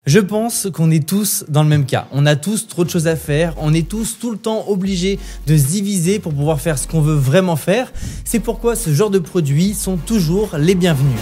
Je pense qu'on est tous dans le même cas. On a tous trop de choses à faire, on est tous tout le temps obligés de se diviser pour pouvoir faire ce qu'on veut vraiment faire. C'est pourquoi ce genre de produits sont toujours les bienvenus.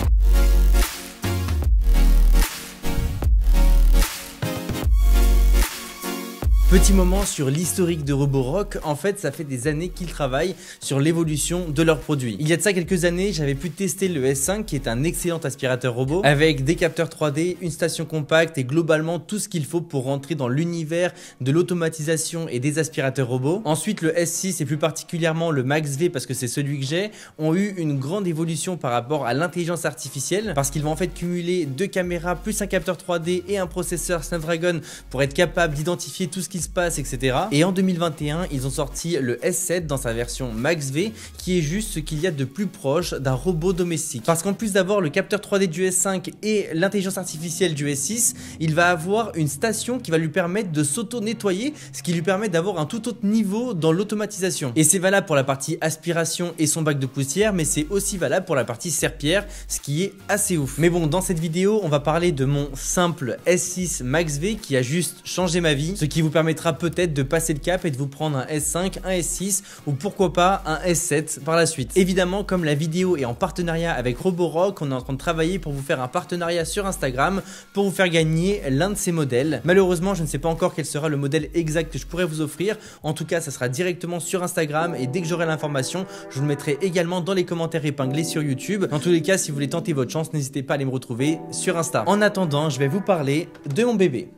Petit moment sur l'historique de Roborock. En fait, ça fait des années qu'ils travaillent sur l'évolution de leurs produits. Il y a de ça quelques années, j'avais pu tester le S5 qui est un excellent aspirateur robot avec des capteurs 3D, une station compacte et globalement tout ce qu'il faut pour rentrer dans l'univers de l'automatisation et des aspirateurs robots. Ensuite, le S6 et plus particulièrement le Max V, parce que c'est celui que j'ai, ont eu une grande évolution par rapport à l'intelligence artificielle parce qu'ils vont en fait cumuler 2 caméras plus un capteur 3D et un processeur Snapdragon pour être capable d'identifier tout ce qui se passe, etc. Et en 2021, ils ont sorti le S7 dans sa version Max V qui est juste ce qu'il y a de plus proche d'un robot domestique. Parce qu'en plus d'avoir le capteur 3D du S5 et l'intelligence artificielle du S6, il va avoir une station qui va lui permettre de s'auto-nettoyer, ce qui lui permet d'avoir un tout autre niveau dans l'automatisation. Et c'est valable pour la partie aspiration et son bac de poussière, mais c'est aussi valable pour la partie serpillère, ce qui est assez ouf. Mais bon, dans cette vidéo, on va parler de mon simple S6 Max V qui a juste changé ma vie, ce qui vous permettra peut-être de passer le cap et de vous prendre un S5, un S6 ou pourquoi pas un S7 par la suite. Évidemment, comme la vidéo est en partenariat avec Roborock, on est en train de travailler pour vous faire un partenariat sur Instagram pour vous faire gagner l'un de ces modèles. Malheureusement, je ne sais pas encore quel sera le modèle exact que je pourrais vous offrir. En tout cas, ça sera directement sur Instagram et dès que j'aurai l'information, je vous le mettrai également dans les commentaires épinglés sur YouTube. Dans tous les cas, si vous voulez tenter votre chance, n'hésitez pas à aller me retrouver sur Insta. En attendant, je vais vous parler de mon bébé.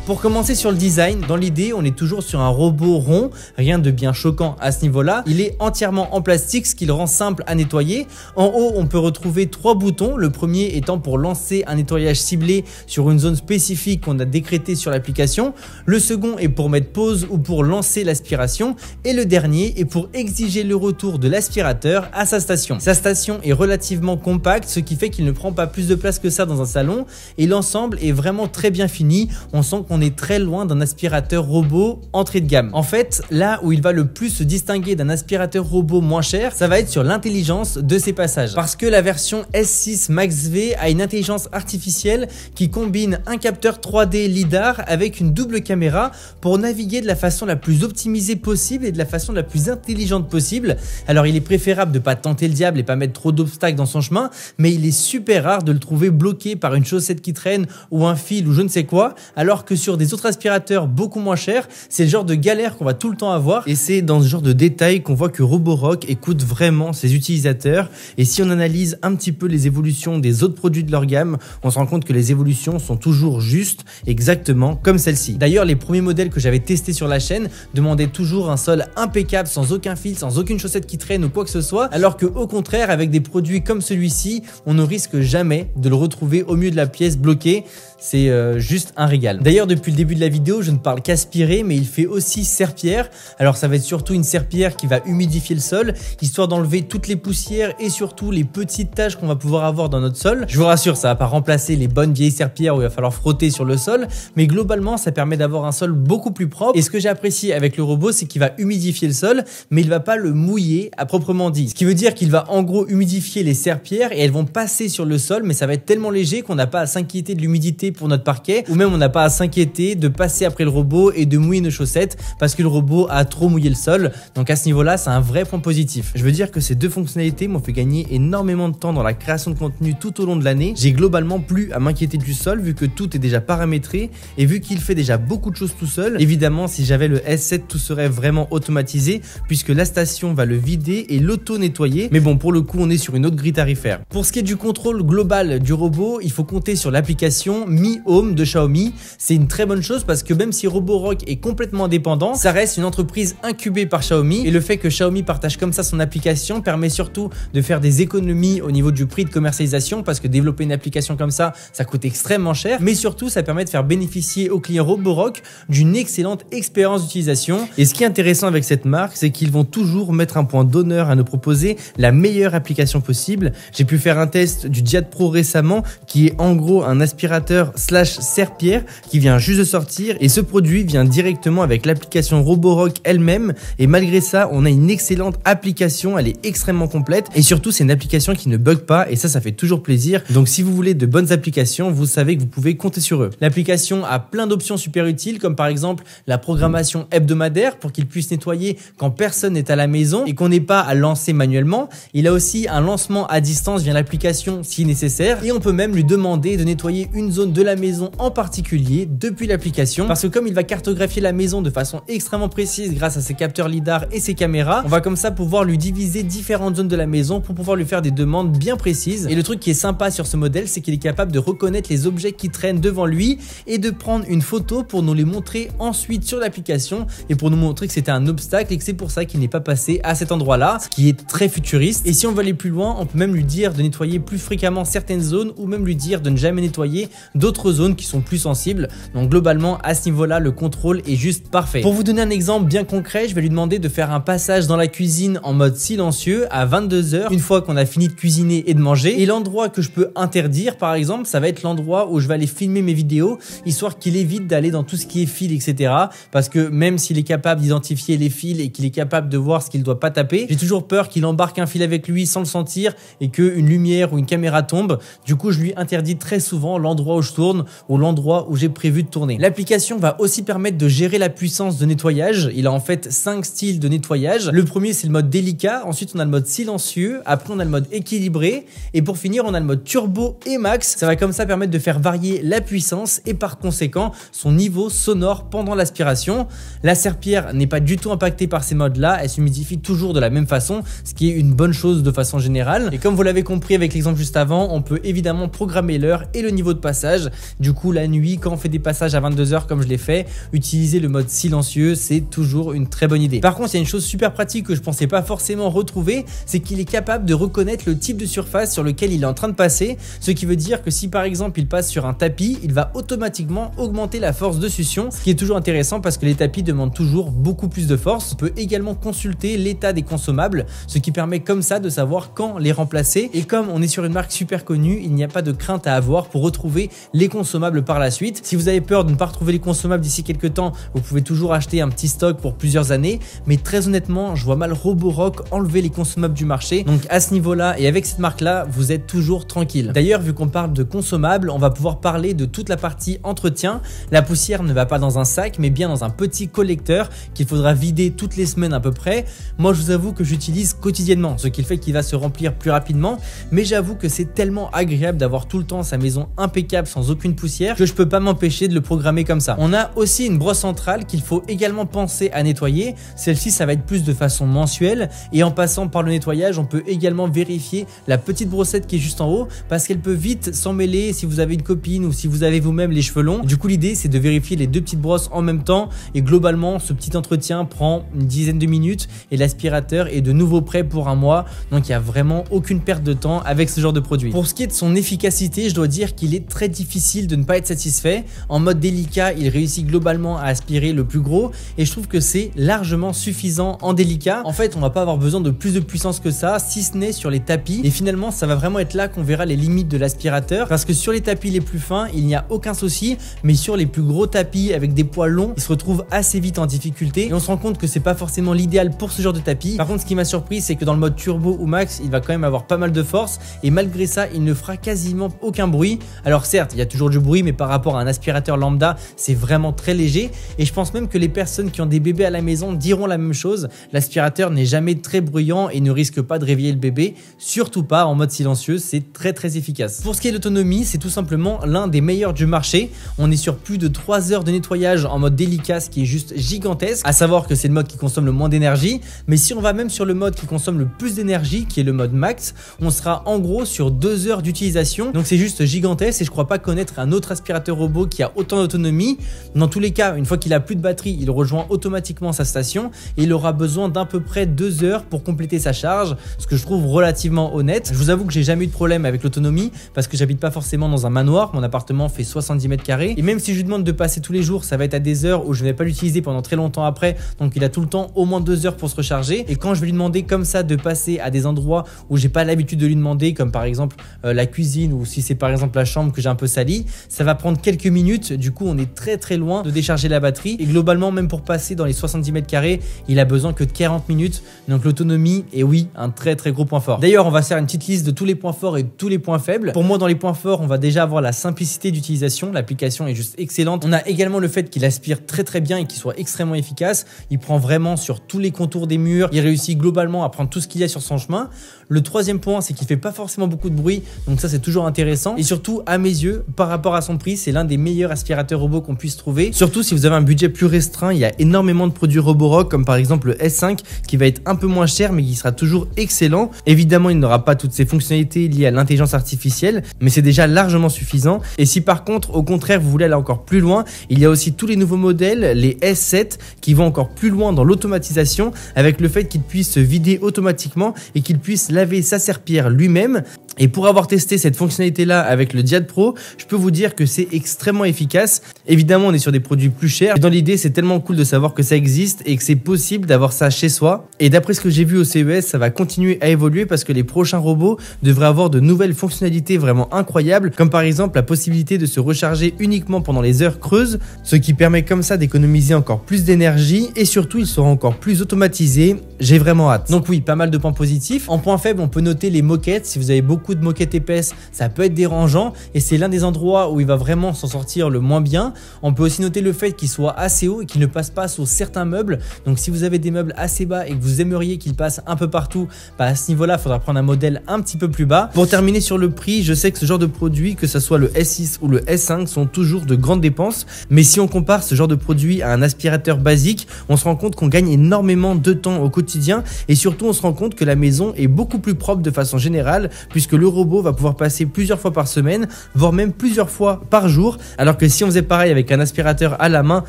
Pour commencer sur le design, dans l'idée, on est toujours sur un robot rond, rien de bien choquant à ce niveau-là. Il est entièrement en plastique, ce qui le rend simple à nettoyer. En haut, on peut retrouver 3 boutons, le premier étant pour lancer un nettoyage ciblé sur une zone spécifique qu'on a décrétée sur l'application. Le second est pour mettre pause ou pour lancer l'aspiration. Et le dernier est pour exiger le retour de l'aspirateur à sa station. Sa station est relativement compacte, ce qui fait qu'il ne prend pas plus de place que ça dans un salon. Et l'ensemble est vraiment très bien fini. On sent qu'on est très loin d'un aspirateur robot entrée de gamme. En fait, là où il va le plus se distinguer d'un aspirateur robot moins cher, ça va être sur l'intelligence de ses passages. Parce que la version S6 Max V a une intelligence artificielle qui combine un capteur 3D LiDAR avec une double caméra pour naviguer de la façon la plus optimisée possible et de la façon la plus intelligente possible. Alors il est préférable de ne pas tenter le diable et pas mettre trop d'obstacles dans son chemin, mais il est super rare de le trouver bloqué par une chaussette qui traîne ou un fil ou je ne sais quoi, alors que sur des autres aspirateurs beaucoup moins chers, c'est le genre de galère qu'on va tout le temps avoir et c'est dans ce genre de détails qu'on voit que Roborock écoute vraiment ses utilisateurs. Et si on analyse un petit peu les évolutions des autres produits de leur gamme, on se rend compte que les évolutions sont toujours justes, exactement comme celle-ci. D'ailleurs, les premiers modèles que j'avais testés sur la chaîne demandaient toujours un sol impeccable, sans aucun fil, sans aucune chaussette qui traîne ou quoi que ce soit, alors que au contraire, avec des produits comme celui-ci, on ne risque jamais de le retrouver au milieu de la pièce bloqué. C'est juste un régal. D'ailleurs, depuis le début de la vidéo, je ne parle qu'aspirer, mais il fait aussi serpillère. Alors ça va être surtout une serpillière qui va humidifier le sol, histoire d'enlever toutes les poussières et surtout les petites taches qu'on va pouvoir avoir dans notre sol. Je vous rassure, ça va pas remplacer les bonnes vieilles serpillères où il va falloir frotter sur le sol, mais globalement, ça permet d'avoir un sol beaucoup plus propre. Et ce que j'ai apprécié avec le robot, c'est qu'il va humidifier le sol, mais il va pas le mouiller à proprement dit. Ce qui veut dire qu'il va en gros humidifier les serpillères et elles vont passer sur le sol, mais ça va être tellement léger qu'on n'a pas à s'inquiéter de l'humidité pour notre parquet, ou même on n'a pas à s'inquiéter de passer après le robot et de mouiller nos chaussettes parce que le robot a trop mouillé le sol. Donc à ce niveau là, c'est un vrai point positif. Je veux dire que ces deux fonctionnalités m'ont fait gagner énormément de temps dans la création de contenu tout au long de l'année. J'ai globalement plus à m'inquiéter du sol vu que tout est déjà paramétré et vu qu'il fait déjà beaucoup de choses tout seul. Évidemment, si j'avais le S7, tout serait vraiment automatisé puisque la station va le vider et l'auto-nettoyer. Mais bon, pour le coup, on est sur une autre grille tarifaire. Pour ce qui est du contrôle global du robot, il faut compter sur l'application Mi Home de Xiaomi. C'est une très bonne chose parce que même si Roborock est complètement indépendant, ça reste une entreprise incubée par Xiaomi et le fait que Xiaomi partage comme ça son application permet surtout de faire des économies au niveau du prix de commercialisation parce que développer une application comme ça coûte extrêmement cher, mais surtout ça permet de faire bénéficier aux clients Roborock d'une excellente expérience d'utilisation. Et ce qui est intéressant avec cette marque, c'est qu'ils vont toujours mettre un point d'honneur à nous proposer la meilleure application possible. J'ai pu faire un test du Diad Pro récemment qui est en gros un aspirateur slash serpillère qui vient juste de sortir et ce produit vient directement avec l'application Roborock elle-même et malgré ça on a une excellente application, elle est extrêmement complète et surtout c'est une application qui ne bug pas et ça fait toujours plaisir. Donc si vous voulez de bonnes applications, vous savez que vous pouvez compter sur eux. L'application a plein d'options super utiles comme par exemple la programmation hebdomadaire pour qu'il puisse nettoyer quand personne n'est à la maison et qu'on n'ait pas à lancer manuellement. Il a aussi un lancement à distance via l'application si nécessaire et on peut même lui demander de nettoyer une zone de la maison en particulier depuis l'application parce que comme il va cartographier la maison de façon extrêmement précise grâce à ses capteurs lidar et ses caméras, on va comme ça pouvoir lui diviser différentes zones de la maison pour pouvoir lui faire des demandes bien précises. Et le truc qui est sympa sur ce modèle, c'est qu'il est capable de reconnaître les objets qui traînent devant lui et de prendre une photo pour nous les montrer ensuite sur l'application et pour nous montrer que c'était un obstacle et que c'est pour ça qu'il n'est pas passé à cet endroit-là, ce qui est très futuriste. Et si on veut aller plus loin, on peut même lui dire de nettoyer plus fréquemment certaines zones ou même lui dire de ne jamais nettoyer d'autres zones qui sont plus sensibles. Donc globalement, à ce niveau-là, le contrôle est juste parfait. Pour vous donner un exemple bien concret, je vais lui demander de faire un passage dans la cuisine en mode silencieux à 22 h une fois qu'on a fini de cuisiner et de manger. Et l'endroit que je peux interdire, par exemple, ça va être l'endroit où je vais aller filmer mes vidéos, histoire qu'il évite d'aller dans tout ce qui est fil, etc. Parce que même s'il est capable d'identifier les fils et qu'il est capable de voir ce qu'il doit pas taper, j'ai toujours peur qu'il embarque un fil avec lui sans le sentir et qu'une lumière ou une caméra tombe. Du coup, je lui interdis très souvent l'endroit où je tourne ou l'endroit où j'ai prévu de tourner. L'application va aussi permettre de gérer la puissance de nettoyage. Il a en fait 5 styles de nettoyage. Le premier, c'est le mode délicat. Ensuite, on a le mode silencieux. Après, on a le mode équilibré. Et pour finir, on a le mode turbo et max. Ça va comme ça permettre de faire varier la puissance et par conséquent son niveau sonore pendant l'aspiration. La serpillière n'est pas du tout impactée par ces modes-là. Elle s'humidifie toujours de la même façon, ce qui est une bonne chose de façon générale. Et comme vous l'avez compris avec l'exemple juste avant, on peut évidemment programmer l'heure et le niveau de passage. Du coup, la nuit, quand on fait des passages à 22 h comme je l'ai fait, utiliser le mode silencieux, c'est toujours une très bonne idée. Par contre, il y a une chose super pratique que je pensais pas forcément retrouver, c'est qu'il est capable de reconnaître le type de surface sur lequel il est en train de passer, ce qui veut dire que si par exemple il passe sur un tapis, il va automatiquement augmenter la force de succion, ce qui est toujours intéressant parce que les tapis demandent toujours beaucoup plus de force. On peut également consulter l'état des consommables, ce qui permet comme ça de savoir quand les remplacer. Et comme on est sur une marque super connue, il n'y a pas de crainte à avoir pour retrouver les consommables par la suite. Si vous avez peur de ne pas retrouver les consommables d'ici quelques temps, vous pouvez toujours acheter un petit stock pour plusieurs années, mais très honnêtement, je vois mal Roborock enlever les consommables du marché. Donc à ce niveau-là et avec cette marque-là, vous êtes toujours tranquille. D'ailleurs, vu qu'on parle de consommables, on va pouvoir parler de toute la partie entretien. La poussière ne va pas dans un sac, mais bien dans un petit collecteur qu'il faudra vider toutes les semaines à peu près. Moi, je vous avoue que j'utilise quotidiennement, ce qui fait qu'il va se remplir plus rapidement, mais j'avoue que c'est tellement agréable d'avoir tout le temps sa maison impeccable sans aucune poussière que je peux pas m'empêcher de le programmer comme ça. On a aussi une brosse centrale qu'il faut également penser à nettoyer. Celle-ci, ça va être plus de façon mensuelle et en passant par le nettoyage, on peut également vérifier la petite brossette qui est juste en haut parce qu'elle peut vite s'emmêler si vous avez une copine ou si vous avez vous-même les cheveux longs. Du coup, l'idée, c'est de vérifier les deux petites brosses en même temps et globalement, ce petit entretien prend une dizaine de minutes et l'aspirateur est de nouveau prêt pour un mois. Donc, il n'y a vraiment aucune perte de temps avec ce genre de produit. Pour ce qui est de son efficacité, je dois dire qu'il est très difficile de ne pas être satisfait. En mode délicat, il réussit globalement à aspirer le plus gros et je trouve que c'est largement suffisant en délicat. En fait, on va pas avoir besoin de plus de puissance que ça, si ce n'est sur les tapis. Et finalement, ça va vraiment être là qu'on verra les limites de l'aspirateur parce que sur les tapis les plus fins, il n'y a aucun souci, mais sur les plus gros tapis avec des poids longs, il se retrouve assez vite en difficulté et on se rend compte que c'est pas forcément l'idéal pour ce genre de tapis. Par contre, ce qui m'a surpris, c'est que dans le mode turbo ou max, il va quand même avoir pas mal de force et malgré ça, il ne fera quasiment aucun bruit. Alors certes, il y a toujours du bruit, mais par rapport à un aspirateur lambda, c'est vraiment très léger et je pense même que les personnes qui ont des bébés à la maison diront la même chose. L'aspirateur n'est jamais très bruyant et ne risque pas de réveiller le bébé, surtout pas en mode silencieux, c'est très efficace. Pour ce qui est de l'autonomie, c'est tout simplement l'un des meilleurs du marché. On est sur plus de 3 heures de nettoyage en mode délicat, ce qui est juste gigantesque, à savoir que c'est le mode qui consomme le moins d'énergie, mais si on va même sur le mode qui consomme le plus d'énergie, qui est le mode max, on sera en gros sur 2 heures d'utilisation, donc c'est juste gigantesque et je crois pas connaître un autre aspirateur robot qui a autant d'autonomie. Dans tous les cas, une fois qu'il a plus de batterie, il rejoint automatiquement sa station et il aura besoin d'à peu près 2 heures pour compléter sa charge, ce que je trouve relativement honnête. Je vous avoue que j'ai jamais eu de problème avec l'autonomie parce que j'habite pas forcément dans un manoir, mon appartement fait 70 mètres carrés et même si je lui demande de passer tous les jours, ça va être à des heures où je ne vais pas l'utiliser pendant très longtemps après, donc il a tout le temps au moins 2 heures pour se recharger. Et quand je vais lui demander comme ça de passer à des endroits où j'ai pas l'habitude de lui demander, comme par exemple la cuisine ou si c'est par exemple la chambre que j'ai un peu salie, ça va prendre quelques minutes minutes. Du coup, on est très loin de décharger la batterie. Et globalement, même pour passer dans les 70 mètres carrés, il a besoin que de 40 minutes. Donc l'autonomie est oui, un très gros point fort. D'ailleurs, on va faire une petite liste de tous les points forts et de tous les points faibles. Pour moi, dans les points forts, on va déjà avoir la simplicité d'utilisation. L'application est juste excellente. On a également le fait qu'il aspire très bien et qu'il soit extrêmement efficace. Il prend vraiment sur tous les contours des murs. Il réussit globalement à prendre tout ce qu'il y a sur son chemin. Le troisième point, c'est qu'il fait pas forcément beaucoup de bruit. Donc ça, c'est toujours intéressant. Et surtout, à mes yeux, par rapport à son prix, c'est l'un des meilleurs aspirateurs robots qu'on puisse trouver. Surtout si vous avez un budget plus restreint, il y a énormément de produits Roborock, comme par exemple le S5, qui va être un peu moins cher, mais qui sera toujours excellent. Évidemment, il n'aura pas toutes ces fonctionnalités liées à l'intelligence artificielle, mais c'est déjà largement suffisant. Et si par contre, au contraire, vous voulez aller encore plus loin, il y a aussi tous les nouveaux modèles, les S7, qui vont encore plus loin dans l'automatisation, avec le fait qu'il puisse se vider automatiquement et qu'il puisse laver sa serpillière lui-même. Et pour avoir testé cette fonctionnalité-là avec le Diad Pro, je peux vous dire que c'est extrêmement efficace. Évidemment, on est sur des produits plus chers. Dans l'idée, c'est tellement cool de savoir que ça existe et que c'est possible d'avoir ça chez soi. Et d'après ce que j'ai vu au CES, ça va continuer à évoluer parce que les prochains robots devraient avoir de nouvelles fonctionnalités vraiment incroyables, comme par exemple la possibilité de se recharger uniquement pendant les heures creuses, ce qui permet comme ça d'économiser encore plus d'énergie et surtout, ils seront encore plus automatisés. J'ai vraiment hâte. Donc oui, pas mal de points positifs. En point faible, on peut noter les moquettes. Si vous avez beaucoup de moquettes épaisses, ça peut être dérangeant et c'est l'un des endroits où il va vraiment s'en sortir le moins bien. On peut aussi noter le fait qu'il soit assez haut et qu'il ne passe pas sur certains meubles. Donc si vous avez des meubles assez bas et que vous aimeriez qu'il passe un peu partout, à ce niveau-là, il faudra prendre un modèle un petit peu plus bas. Pour terminer sur le prix, je sais que ce genre de produit, que ce soit le S6 ou le S5, sont toujours de grandes dépenses. Mais si on compare ce genre de produit à un aspirateur basique, on se rend compte qu'on gagne énormément de temps au quotidien et surtout on se rend compte que la maison est beaucoup plus propre de façon générale puisque le robot va pouvoir passer plusieurs fois par semaine, voire même plusieurs fois par jour, alors que si on faisait pareil avec un aspirateur à la main,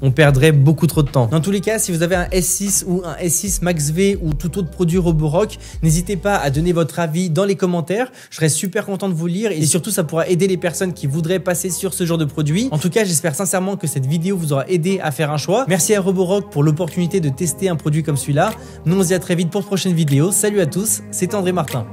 on perdrait beaucoup trop de temps. Dans tous les cas, si vous avez un S6 ou un S6 Max V ou tout autre produit Roborock, n'hésitez pas à donner votre avis dans les commentaires, je serais super content de vous lire et surtout ça pourra aider les personnes qui voudraient passer sur ce genre de produit. En tout cas, j'espère sincèrement que cette vidéo vous aura aidé à faire un choix. Merci à Roborock pour l'opportunité de tester un produit comme celui-là. Nous on se dit à très vite pour de prochaines vidéos. Salut à tous, c'était André Martin.